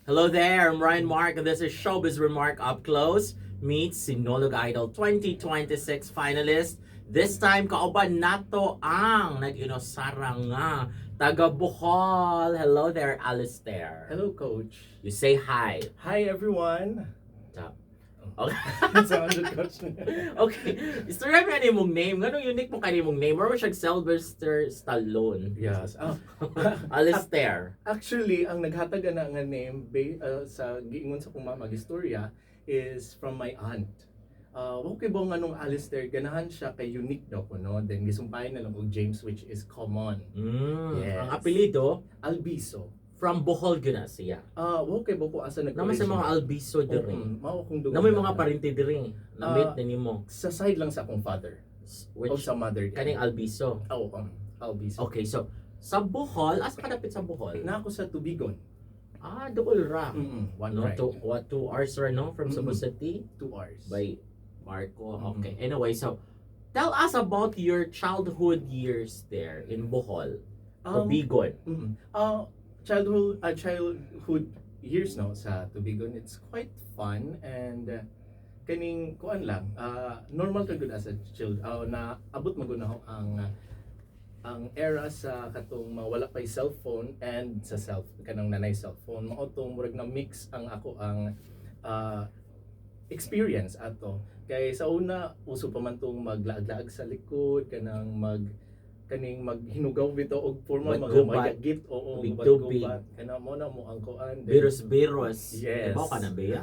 Hello there, I'm Ryan Mark, and this is Showbiz Remark Up Close meets Sinulog Idol 2026 finalist. This time, kauban nato ang nag-inosara nga taga Bohol. Hello there, Alistair. Hello, Coach. You say hi. Hi, everyone. Tap. Okay. Sounded, Coach. Okay. Istorya mo yan mong name. Ganong unique mo kanimong name? Or siya Sylvester Stallone? Yes. Alistair. Actually, ang naghatag na nga name sa giingon sa kong mag-istorya is from my aunt. Okay ba nga nung Alistair, ganahan siya kay unique daw ko, no? Then gisumpayan na lang og James, which is common. Yes. Ang apelido? Albiso. From Bohol gina siya. Okay ba po asa Naman sa mga Albiso diri. Mao kong Na may mga parinti diri. Na-meet na nimo. sa side lang sa akong father. O Which sa mother. kaning Albiso. Albiso. Okay, so sa Bohol, asa ka dapit sa Bohol? Na ako sa Tubigon. Dool ra. One No, ride. 2 hours ra no from Cebu City 2 hours. by Marco. Okay. Anyway, so tell us about your childhood years there in Bohol. Tubigon. Childhood years no sa Tubigon, it's quite fun and kaning kuan lang normal ka gud as a child na abot magunaw ang era sa katong wala pay cellphone and sa kanang nanay cellphone mao tong murag na mix ang ako ang experience ato kay sa una uso pa man tong maglaag-laag sa likod kanang maghinugaw bito og forma Maggubat. magagit oo Tubig-tubig. kana mo na mo ang kuan Biros-biros. Yes. Ibaw ka na ba ya?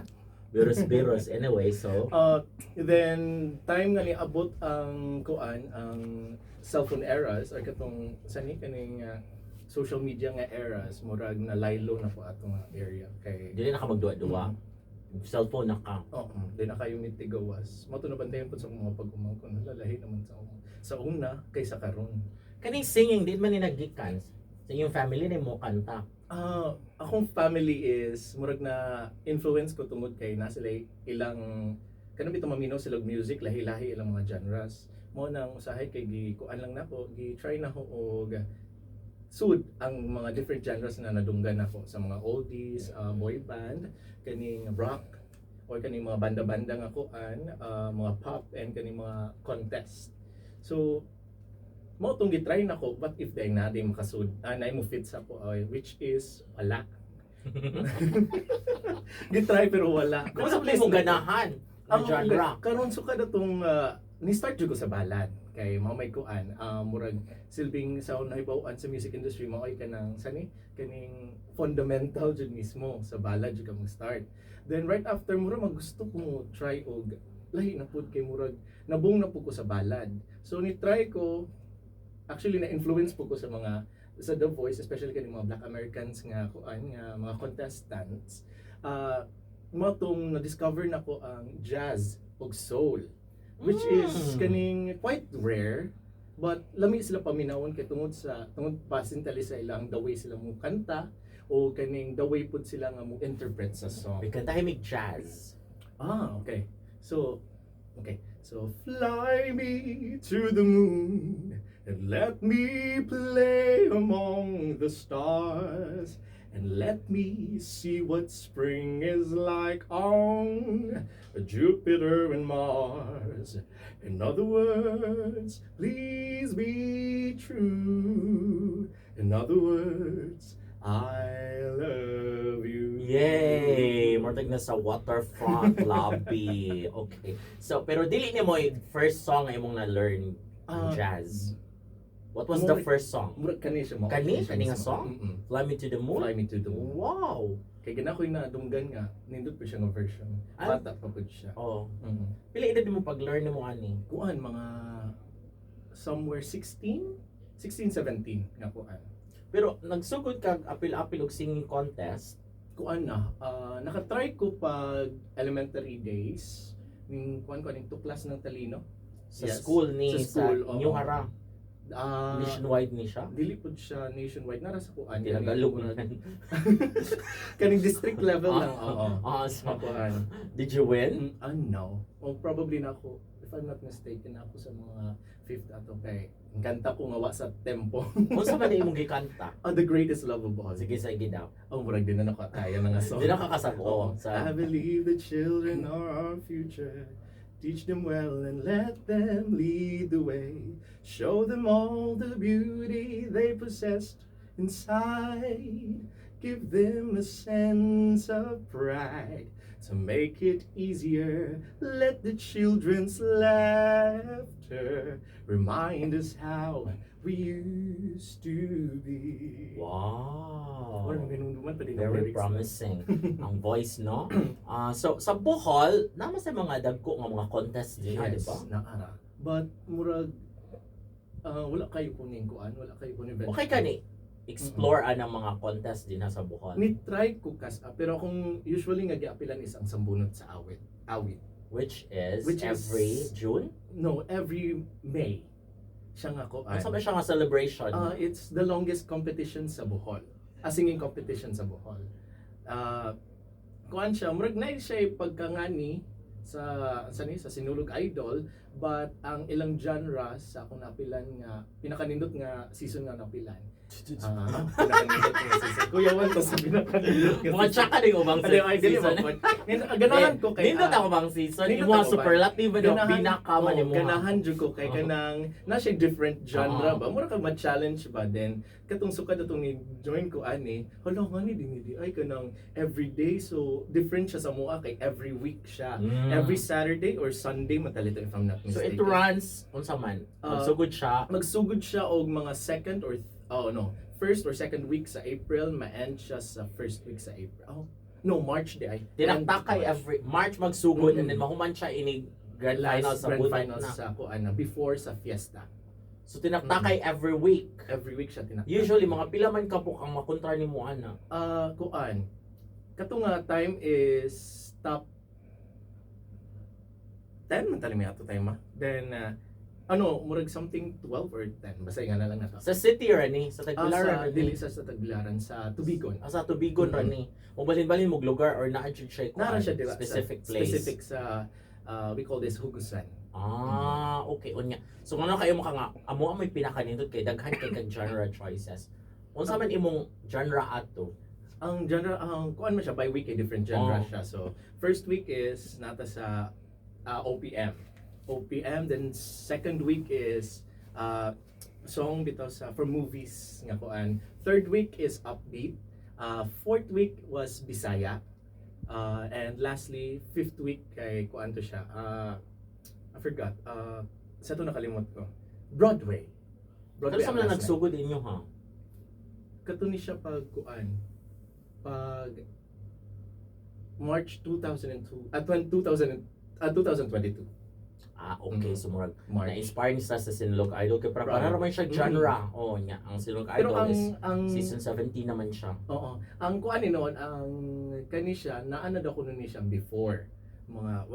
Biros-biros. Anyway, so then time nga niabot ang kuan ang cellphone eras or katong sani kaning social media nga eras murag na laylo na po atong area kay dili na ka magduwa-duwa. Cellphone na ka. di na kayo mitigawas mo to nabantayan po sa mga pag-umangkon lalahi naman sa una kaysa karon. Kaning singing, di man ni nagikan. Sa inyong family ni mo kanta. Akong family is murag na influence ko tungod kay na sila ilang kanang bitaw maminaw sila og music lahi-lahi ilang mga genres mo nang usahay kay kuan lang nako gi-try na ko og sud ang mga different genres na nadunggan nako sa mga oldies, boy band, kaning rock or kaning mga banda-banda nga kuan, mga pop and kaning mga contest. So mo tong gitry nako what if day na di makasud na mo fit sa ko which is wala. Gitry pero wala. Kung sa place mong ganahan ang genre. Karon so kada tong ni-start jud ko sa balad kay mao may kuan murag silbing sa nahibaw-an sa music industry mao ay kanang sani kaning fundamental jud mismo sa balad jud ka mag-start. Then right after murag magusto ko mo try og lahi na pud kay murag nabung na pud ko sa balad. So ni try ko actually na influence po ko sa The Voice, especially kaning mga Black Americans nga kuan nga mga contestants. Mo tong na-discover na ko ang jazz ug soul, which is kaning quite rare, but lami sila paminawon kay tungod pasintali sa ilang the way sila mo kanta o kaning the way pud sila nga mo interpret sa song. May kantahin jazz. Okay. So fly me to the moon and let me play among the stars and let me see what spring is like on Jupiter and Mars. In other words, please be true. In other words, I love you. Yay! Murtag na sa waterfront lobby. Okay. So, pero dili ni mo yung first song ay mong na-learn ang jazz. What was the first song? Murag kani siya mo. Kani nga song? Fly Me to the Moon? Fly Me to the Moon. Wow! Kay gina ko yung nadunggan nga, nindot pa siya ng version. Bata pa po siya. Oh. Pila edad mo pag-learn mo ani? Kuan mga somewhere 16, 17 nga kuan. Pero nagsugod kag apil-apil og singing contest. Kuan na, nakatry ko pag elementary days, kuan ning tuklas ng talino. Sa Yes, school ni sa school, New Hara. Ah, Nationwide ni siya. dili pud siya nationwide nara sa kuan. Tinagalog na. Kaning district level lang. Oo. So, Kuan. did you win? No. Or probably na ako if I'm not mistaken ako sa mga fifth ato kay ang kanta ko nga wa sa tempo. Unsa man imong gikanta? The greatest love of all. Sige sa daw. Oh, murag din na nakataya na nga song. Di na kakasag-o sa I believe the children are our future. Teach them well and let them lead the way. Show them all the beauty they possessed inside. Give them a sense of pride. To make it easier, let the children's laughter remind us how we used to be. Wow. Parang ganun pa din ang Very lyrics. promising. Ang voice, no? So, sa Bohol, naman sa mga dagko nga mga contest din, di ba? naara. But, murag, wala kayo kuning kuan, wala kayo kuning event. Okay ka ni explore anang mga contest din sa Bohol. Ni-try ko pero kung usually nga giapilan is ang sambunot sa awit. Which is Which is- every June? No, every May. Siya nga ko. Ano ba siya nga celebration? It's the longest competition sa Bohol. Singing competition sa Bohol. Kuan siya, murag na siya pagkangani sa Sinulog Idol, but ang ilang genre sa akong napilan nga pinakanindot nga season nga napilan. Pinakanindot nga season. Kuya Juan to sa pinakanindot nga Mga tsaka din ubang season. Ganahan ko kay Nindot ako bang season? Nindot Imo ako ba? superlative na Ganahan- pinakaman oo, mo. ganahan jud ko kay kanang na siya different genre Oo. ba mura ka ma-challenge ba then katong sukad atong ni join ko ani hala nga ni dinidi ay kanang everyday so different siya sa mua kay every week siya every Saturday or Sunday matalito if I'm not So it mistaken. runs unsa man? Magsugod siya. Magsugod siya og mga first or second week sa April ma-end siya sa first week sa April. No, March di ay. Tinaktakay End every March magsugod Mm-mm. and then mahuman siya ini grand last finals sa grand bunot finals na. sa kuan na before sa fiesta. So tinaktakay every week. Every week siya tinaktak. Usually mga pila man ka po ang makontra nimo ana. Kuan. Kato nga time is top 10 man tali may ato time ma. Then murag something 12 or 10 basta nga na lang nato. Sa city rani, sa Sa Tagbilaran dili rani. sa Tagbilaran sa Tubigon. Sa Tubigon Mm-mm. rani. O balin-balin mo lugar or naa jud siya Nara siya dira specific sa, place. Specific sa we call this Hugusan. Okay unya. So ngano kayo mo ka nga amo amoy pinakanindot kay daghan kay kag genre choices. Unsa man imong genre ato? Ang genre kuan man siya by week different genre Oh. siya. So first week is nata sa OPM then second week is song bitaw sa for movies nga kuan. Third week is upbeat. Fourth week was Bisaya. And lastly, fifth week kay kuan to siya. I forgot. Sa to nakalimot ko. Broadway. Ano sa man ang last night. nagsugod inyo ha? Kato ni siya pag kuan. Pag March 2002 2022 Okay, so murag March. na-inspire ni sa Sinulog Idol kay para Right. naman siya genre. Nya, ang Sinulog Pero Idol is ang season 17 naman siya. oo, ang kuan ni noon ang kani siya naanad ako ni siya before mga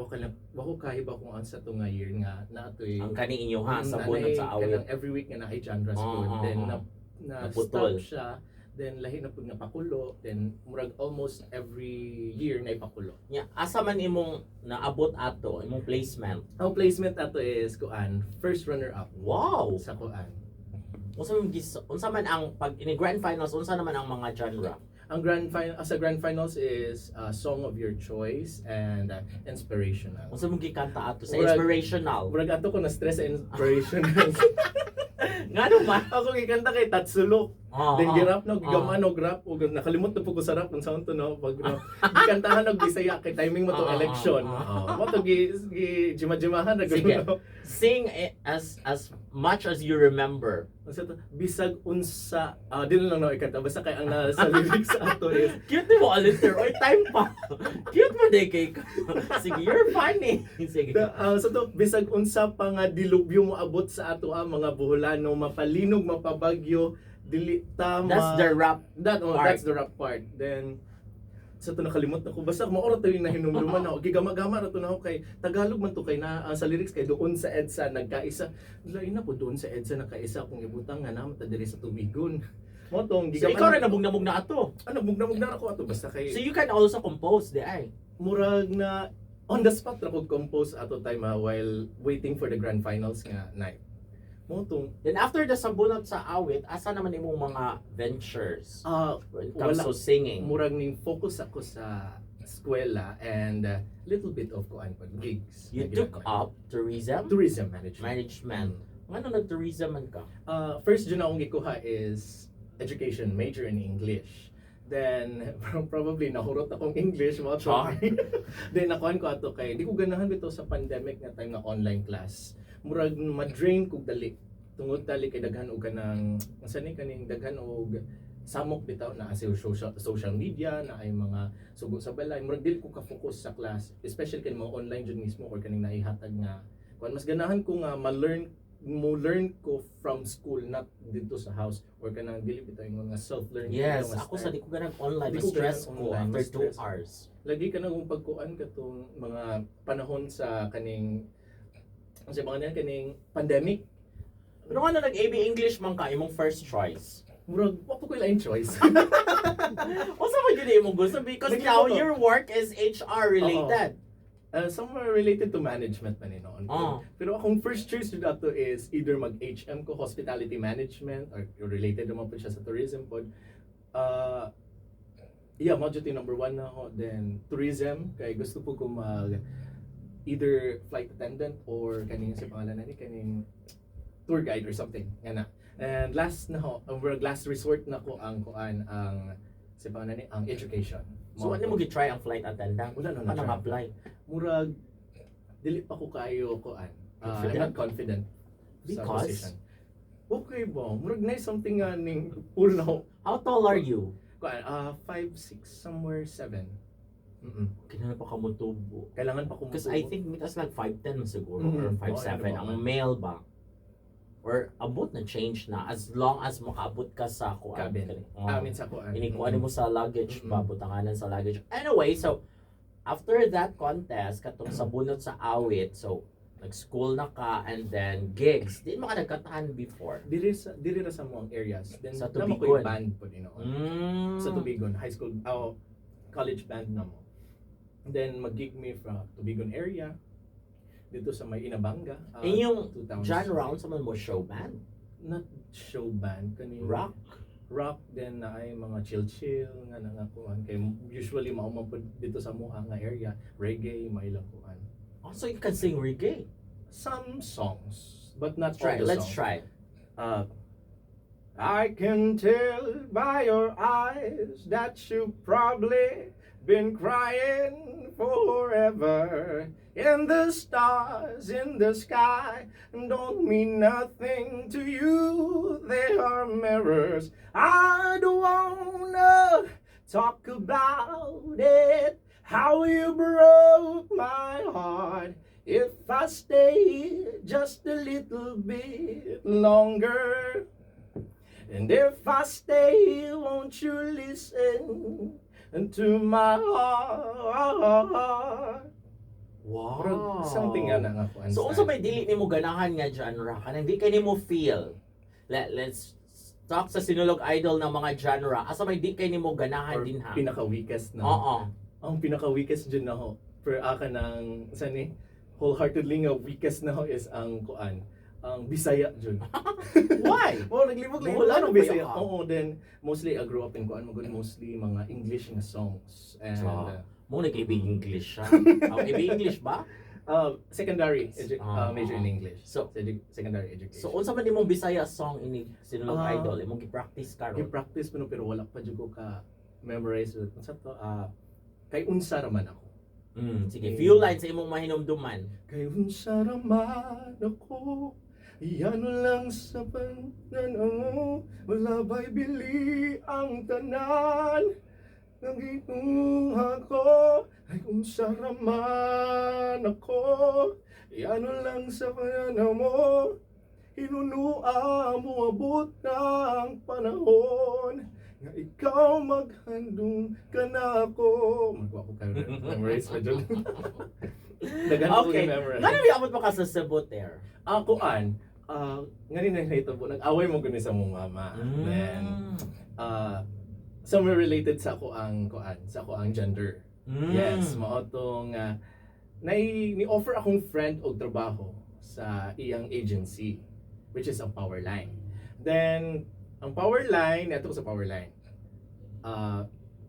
wako kahiba kung ang sa to nga year nga natoy Ang kani inyo ha sa bunot sa awit. every week nga na genres Oo, po then oo. na Naputol. stop siya then lahi na pud nga pakulo then murag almost every year na ipakulo. Nya, asa man imong naabot ato, imong placement. Ang placement ato is kuan first runner up Wow. sa kuan. Unsa man ang pag ini grand finals unsa naman ang mga genre? Ang grand finals is song of your choice and inspirational. Unsa mong gikanta ato sa Murag- inspirational? Murag ato ko na stress sa inspirational. Ngano man? Ako gikanta kay Tatsulok. Oh, Then girap no, gigaman og rap ug nakalimot na po ko sa rap kung sound to no pag no, gikantahan og Bisaya kay timing mo to election. Mo to gi jimajimahan na Sige. gano'n. Sing as much as you remember. Basta to, bisag unsa dili lang no ikanta basta kay ang nasa lyrics ato is Cute mo aliter. Oy, time pa. Cute mo day kay ka. Sige, you're funny. Sige. so to bisag unsa pa nga dilubyo mo abot sa ato mga Boholano mapalinog mapabagyo dili ta That's the rap. part. that's the rap part. Then sa to nakalimot na ko basta maorat to yung nahinumduman ako gigama-gama ra to na ako kay Tagalog man to kay na sa lyrics kay doon sa EDSA nagkaisa lain na po doon sa EDSA nagkaisa kung ibutang nga naman ta diri sa Tubigon mo tong So ikaw rin nabugna na ato. mugna na ako ato basta kay So you can also compose di ay. murag na on the spot ra ko compose ato time while waiting for the grand finals nga night. Mo tong Then after the sabunot sa awit, asa naman imong mga ventures when it comes wala. to singing? Murag ning focus ako sa eskwela and little bit of kuan pa gigs. You na took ginagawa. up tourism Tourism management. management. Ano nag-tourism man ka? First dyan akong gikuha is education, major in English. Then, probably nahurot akong English mo Char. Then, nakuhan ko ato kay, di ko ganahan bito sa pandemic nga time nga online class. Murag ma-drain kog dali. Tungod dali kay daghan og kanang, saan kaning daghan og samok bitaw na as social media, na ay mga sugo sa balay. Murag dili ko ka-focus sa class, especially kay mga online jud mismo or kaning naihatag nga. Kung mas ganahan ko nga learn ko from school, not dito sa house or kanang dili bitaw yung mga self-learning. Yes, nga ako style. sa di ko ganang online, Di ko stress ganang ko online, after 2 ma-stress. hours. Lagi ka na kung pagkuan katong mga panahon sa kaning sa mga na kaning pandemic. Pero ano nag-AB English man ka, imong first choice? Murag wa ko lain choice. O sa man yun imong gusto? Because Lagi now ko to. your work is HR related. Somewhere related to management man noon. Oh. Pero akong first choice na dato is either mag-HM ko, hospitality management, or related naman po siya sa tourism pod. Yeah, mo duty number 1 na ako. Then tourism, kay gusto po ko mag either flight attendant or kaning sa pangalan na ni kaning tour guide or something. Yan na. And last na ho, last resort na ko ang kuan ang sa pangalan ni ang education. So ano mo gi-try ang flight attendant? Wala na Paano na-try. apply? Murag dili pa ko kayo kuan. I'm Confident? not confident sa Because? position. Okay ba? Murag na something nga ning ulo. How tall are you? Kuan 5'6", somewhere 7. Kinala pa ka mo tubo. Kailangan pa ko Because I think mitas like 5'10 mo siguro Mhm. or Oo, 5'7 ano ang ba? male ba? Or abot na change na as long as makaabot ka sa kuan. Cabin. Oh. Amin sa kuan. Inikuan mo sa luggage ba, Mm-mm. butanganan sa luggage. Anyway, so after that contest katong sabunot sa awit, so nag-school na ka and then gigs. Di mo ka nagkatahan before. Diri ra sa mga areas. Then Sa tama ko Tubigon. yung band po din Mm. sa Tubigon, high school, college band na mo. Then mag-gig me from Tubigon area dito sa may Inabanga. Eh, yung 2000. John Round sa man mo show band. Not show band kaning Rock. rock then na ay mga chill nga nangakuan kay usually mao man pud dito sa moha nga area reggae mailang kuan. Oh, so you can sing reggae. Some songs but not Try. all the Let's songs. try. I can tell by your eyes that you've probably been crying forever. And the stars in the sky don't mean nothing to you. They are mirrors. I don't wanna talk about it. How you broke my heart. If I stay just a little bit longer. And if I stay, won't you listen to my heart? Wow. Something nga na nga po. So unsa may dili nimo ganahan nga genre kanang di kay nimo feel. Let's talk sa Sinulog Idol ng mga genre. Asa may di kay nimo ganahan Or din ha. pinaka-weakest na. Oo. Ang pinaka-weakest dyan na ho. Per aka ng, saan eh, wholeheartedly nga weakest na ho is ang kuan. Ang Bisaya dyan. Why? Oh, naglibog-libog. Wala Ano na ba Bisaya? yung- Oo, then mostly I grew up in kuan, mostly mga English nga songs. And Mo nag-ibig English siya. Ang ibig English ba? secondary major in Ah. English. So- Secondary education. So unsa man imong Bisaya song ini Sinulog Ah. Idol imong gi-practice karon? I-practice ko no, pero wala pa dyan ko ka memorize. Unsa to? Kay unsa raman ako. Sige, few lines sa imong mahinumduman. Kay unsa raman ako, yan lang sa pananaw, wala ba'y bili ang tanan, ng inuha ko, ay unsa raman ako, yan lang sa pananaw mo, hinunua mo abot ng panahon, nga ikaw maghandong ka na ako. Magwa ko kayo memorize pa dyan. Dagan ko Okay. memorize. Ngano mi abot mo ka sa Cebu there? Kuan, ngayon na po, nag-away mo gani sa mong mama. Then, somewhere related sa ako ang kuan, sa ako ang gender. Mm. Yes, mao tong ni-offer akong friend og trabaho sa iyang agency, which is ang Powerline. Then, ang Powerline, nato ko sa Powerline.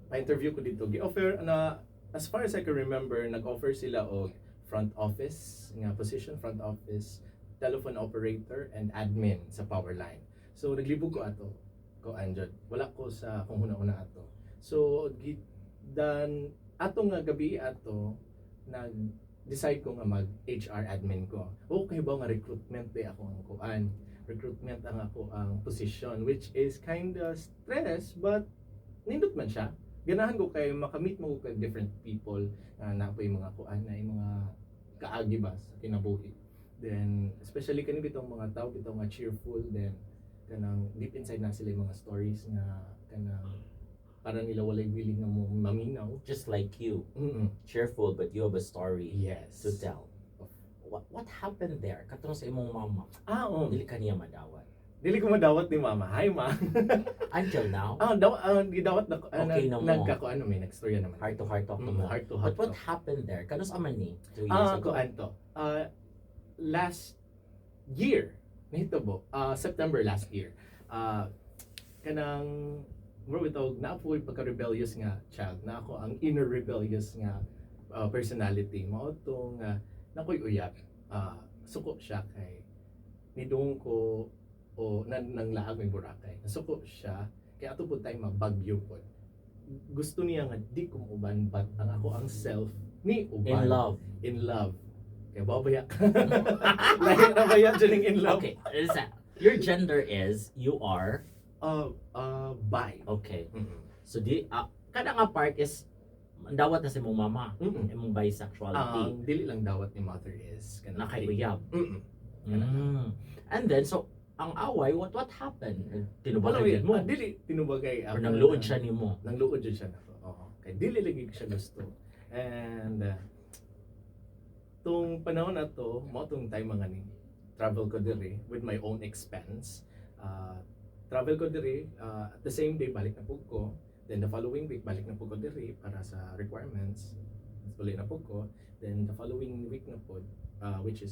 Pa-interview ko dito, gi-offer na, as far as I can remember, nag-offer sila og front office nga position, front office, telephone operator, and admin sa Powerline. So, naglibog ko ato, ko andyan. Wala ko sa kung huna-una ato. So, dan ato nga gabi ato, nag-decide ko nga mag-HR admin ko. Okay ba nga recruitment ako ang kuan? Recruitment ang ako ang position, which is kinda stress, but nindot man siya. Ganahan ko kay makamit mo ko kay different people na napoy mga kuan na mga kaagi ba sa kinabuhi. Then especially kani bitong mga tao bitong nga cheerful, then kanang deep inside na sila yung mga stories nga kanang para nila walay willing nga mo maminaw. Just like you, Mm-mm. cheerful but you have a story Yes. to tell. What happened there? Katong sa imong mama, Oo. dili ka niya madawat. Dili ko madawat ni mama. Hi ma. Until now, Gidawat na Okay na mo. nagkakuan may nagstorya naman. heart to heart talk mo. Heart to But heart. what happened there? Kanos aman ni 2 years ago? Kuan to. Last year, nahitabo, September last year. Kanang bro ito na po pagka-rebellious nga child na ako ang inner rebellious nga personality mao tong nakoy uyab. Suko siya kay nidong ko o nang laag may Boracay. Nasuko siya kay ato po tayo mabagyo po. Gusto niya nga di ko uban but ang ako ang self ni In uban. love. In love. Kaya babaya. Lahi na ba yan dyan in love? Okay, listen. Your gender is, you are, Bi. okay. Mm-mm. So kada nga part is dawat na si mong mama, Mm-mm. imong bisexuality, Ang dili lang dawat ni mother is kanang nakaibuyab. Mm-mm. And then, so, ang away, what happened? Wala Tinubagan mo? dili tinubagay Or nangluod siya ni mo? Nangluod jud siya nako. Oo. Kay dili lagi ko siya gusto. And tung panahon na to, mo tong time mga ni travel ko diri with my own expense. Travel ko diri at the same day balik na pug ko. Then the following week balik na pug ko diri para sa requirements. Balik na pug ko. Then the following week na pud which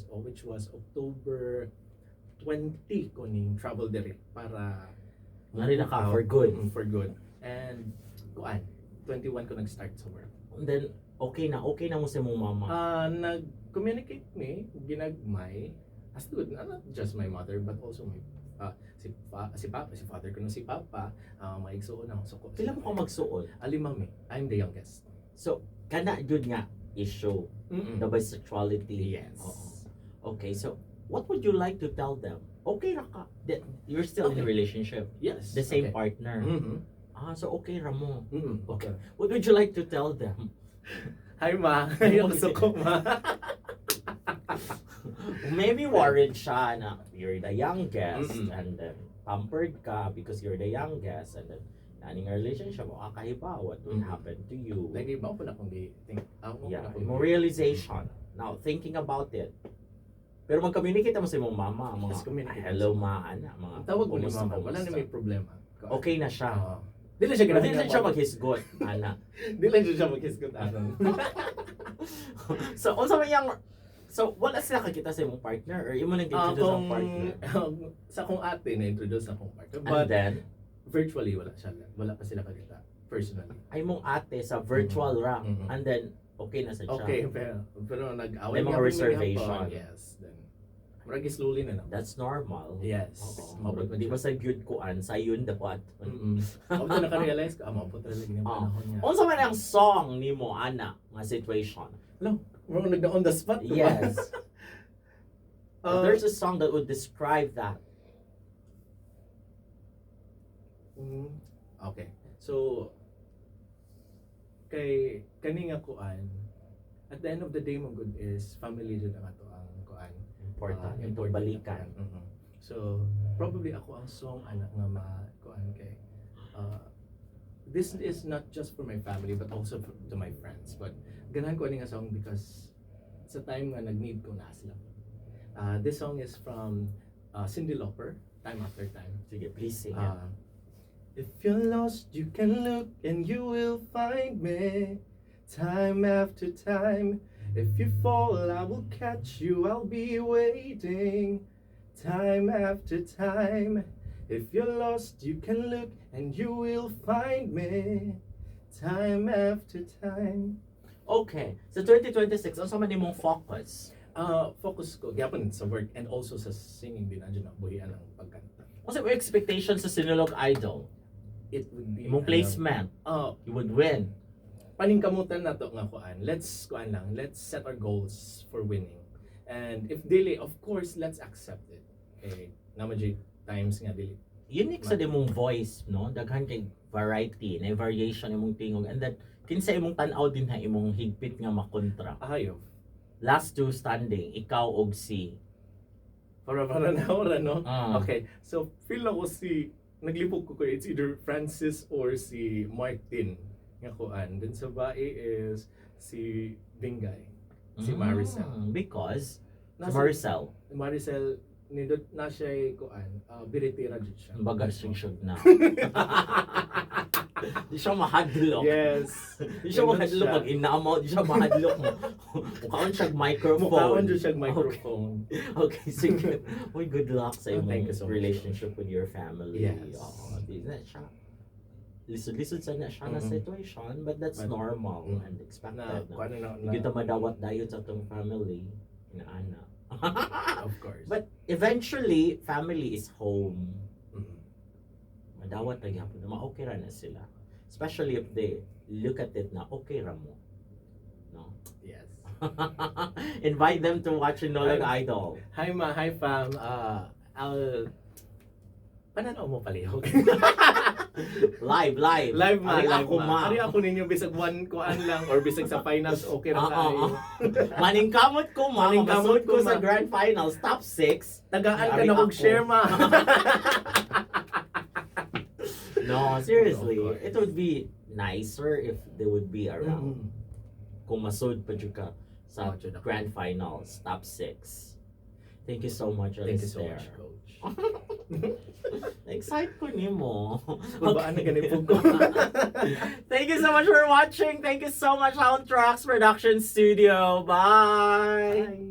was October 20 ko ning travel diri para Nari na ka for good. For good. And kuan 21 ko nag-start sa work. And then, okay na mo sa mong mama. Nag-communicate me, ginagmay, as good, not just my mother, but also my si father ko no si papa, maigsuon na so Kailan mo ka magsuot? Alimami, I'm the youngest. So, kana jud nga issue, the bisexuality. Yes. Oo. Okay, so, what would you like to tell them? Okay ra ka. That you're still in a Okay. relationship. Yes. The same okay. partner. Mm-hmm. So okay ra mo. Mm-hmm. Okay. What would you like to tell them? Hi ma, yung suko ma. Maybe worried siya na you're the youngest Mm-mm. and then pampered ka because you're the youngest and then naning relationship mo kakahiba what will Mm-mm. happen to you. Lagi ba po na kung think Yeah, more realization. Now, thinking about it. Pero mag-communicate mo sa imong mama, mga Yes, communicate. hello ma, ana, mga Ang tawag mo ni kumusta, mama, wala na kumusta. may problema. Okay na siya. Oo. Dili siya Pero ganun. hindi siya maghisgot, ana. Dili siya maghisgot anon. So, unsa man yang so wala sila kakita sa imong partner or imo nang introduce ang partner. Sa akong ate na introduce akong partner, And but then virtually wala pa sila kakita personally. ay mong ate sa virtual ra Mhm. and then okay na sa siya. Okay, pero nag-away May mga kami reservation. gihapon. Yes, then murag slowly na lang. That's normal. Yes. Oo. Mabot man Di siya. ba sa gyud kuan sa yun dapat. Ako na naka-realize ko, mabot talaga yung panahon niya. Unsa man ang song nimo ana nga situation? Murag nagda-on the spot. diba? Yes. There's Uh, a song that would describe that. Okay. So, kay kani nga kuan, at the end of the day mo good is family jud ang ato ang kuan. Important. Itong Important balikan. na kuan. So, probably ako ang song anak nga kuan kay this is not just for my family but also to my friends. But ganahan ko ani nga song because sa time nga nag-need ko na sila. This song is from Cyndi Lauper, Time After Time. Sige, please sing it. If you're lost, you can look and you will find me. Time after time, If you fall, I will catch you, I'll be waiting. Time after time. If you're lost, you can look and you will find me. Time after time. Okay. Sa 2026, ano sa man imong focus? Focus ko, gyapon sa work and also sa singing din. Andiyan ang buhian ang pagkanta. Ano sa imong expectations sa Sinulog Idol? It would be... Imong placement, you would win. Paningkamutan na to nga kuan. Let's set our goals for winning. And if dili, of course, let's accept it. Okay, naman times nga dili. Unique sa imong voice, no? Daghan kay variety, na variation imong tingog, and then kinsa imong tan-aw din ha imong higpit nga makontra. Ayaw. Last two standing, ikaw og si Para na ora, no? Ah. Okay, so feel ako naglipog ko it's either Francis or si Martin nga kuan. Then sa bae is si Bingay, si Maricel. Because Nasa- Maricel, Maricel nindot na siya kuan, biritira jud siya. baga siyang na. Di siya mahadlok. Yes. Di siya Ganun mahadlok siya. pag inamaw, di siya mahadlok mo. Mukhaon siya microphone. Mukhaon jud siya microphone. Okay, sige. Uy, good luck sa Oh, imong thank you so much. relationship with your family. Yes. Oo, di na siya. Lisod-lisod sa na siya na Mhm. situation, but that's But- normal Mhm. and expected. Na No? kuan na, Hindi kita madawat dayon sa itong family. Inaana. of course. But eventually, family is home. Mhm. Madawat na gyapon na okay ra na sila. Especially if they look at it na okay ra mo. No? Yes. Invite them to watch Inolog Idol. Hi ma, hi fam. I'll pananaw mo palihog. Live. Live ma, Ari live ako, ma. Ari ako ninyo bisag one kuan lang or bisag sa finals okay ra tayo. Maningkamot ko, ma. Maningkamot Maningkamot ko ko, sa ma. grand finals. Top 6. Tagaan ka Ari na og ako. share ma. No, seriously. Of course. It would be nicer if they would be around. Mhm. Kung masud pa jud ka sa Oh, jud ako. grand finals. Top 6. Thank you so much, Thank you so Alistair. much, coach. Excited ko nimo. Babaan na ganipog ko. Thank you so much for watching. Thank you so much, Soundtracks Production Studio. Bye. Bye.